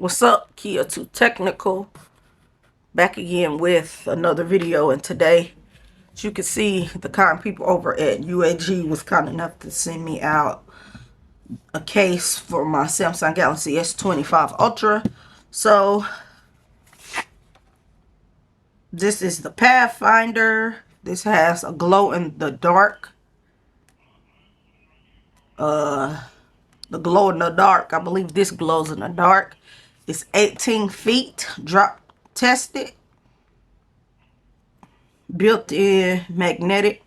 What's up, Kia 2 Technical? Back again with another video, and today, as you can see, the kind people over at UAG was kind enough to send me out a case for my Samsung Galaxy S25 Ultra. So this is the Pathfinder. This has a glow in the dark. The glow in the dark. I believe this glows in the dark. It's 18 feet drop tested. Built-in magnetic.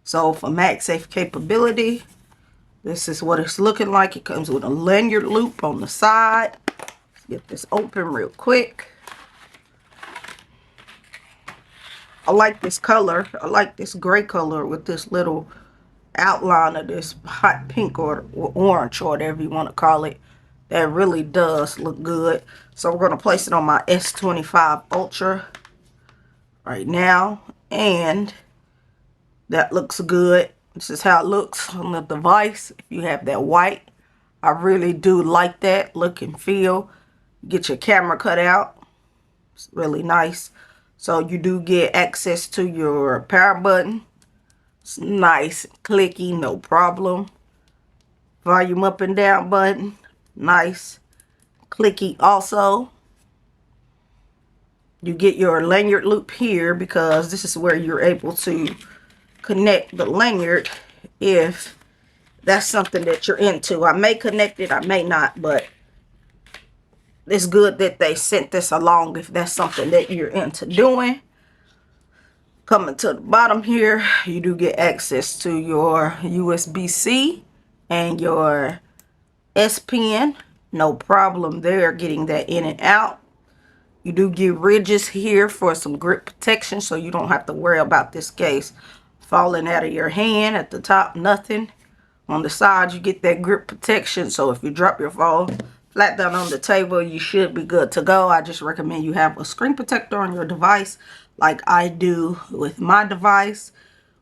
So for MagSafe capability, this is what it's looking like. It comes with a lanyard loop on the side. Let's get this open real quick. I like this color. I like this gray color with this little outline of this hot pink or orange or whatever you want to call it. That really does look good. So we're going to place it on my S25 Ultra right now, and that looks good. This is how it looks on the device. If you have that white, I really do like that look and feel. Get your camera cut out. It's really nice. So you do get access to your power button. It's nice, clicky, no problem. Volume up and down button, nice, clicky also. You get your lanyard loop here because this is where you're able to connect the lanyard if that's something that you're into. I may connect it, I may not, but it's good that they sent this along if that's something that you're into doing. Coming to the bottom here, you do get access to your USB-C and your S Pen. No problem there, getting that in and out. You do get ridges here for some grip protection, so you don't have to worry about this case falling out of your hand. At the top, nothing. On the sides, you get that grip protection, so if you drop your phone flat down on the table, you should be good to go. I just recommend you have a screen protector on your device like I do with my device.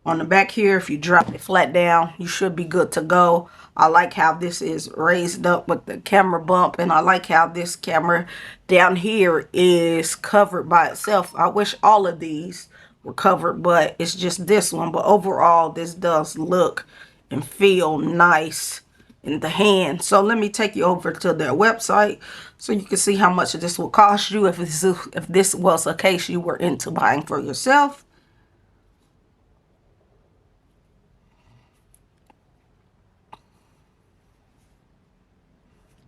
On the back here, if you drop it flat down, you should be good to go. I like how this is raised up with the camera bump, and I like how this camera down here is covered by itself. I wish all of these were covered, but it's just this one. But overall, this does look and feel nice in the hand. So let me take you over to their website so you can see how much this will cost you if this was a case you were into buying for yourself.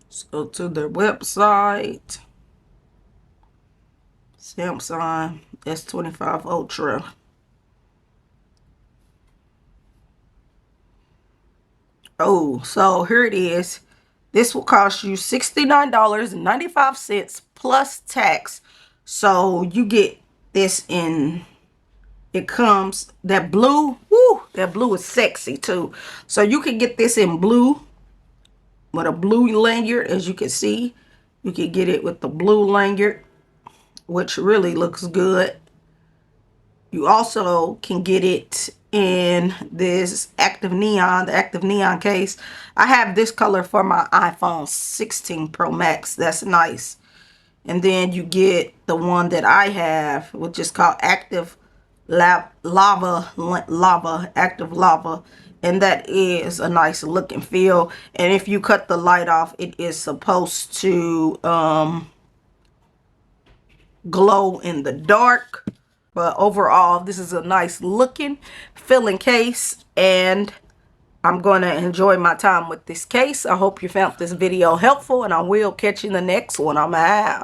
Let's go to their website. Samsung S25 Ultra. Oh, so here it is. This will cost you $69.95 plus tax. So you get this in, it comes, that blue, woo, that blue is sexy too. So you can get this in blue with a blue lanyard. As you can see, you can get it with the blue lanyard, which really looks good. You also can get it in this active neon, the active neon case. I have this color for my iPhone 16 Pro Max. That's nice. And then you get the one that I have, which is called active lava, active lava. And that is a nice look and feel. And if you cut the light off, it is supposed to glow in the dark. But overall, this is a nice looking, feeling case, and I'm going to enjoy my time with this case. I hope you found this video helpful, and I will catch you in the next one. I'm out.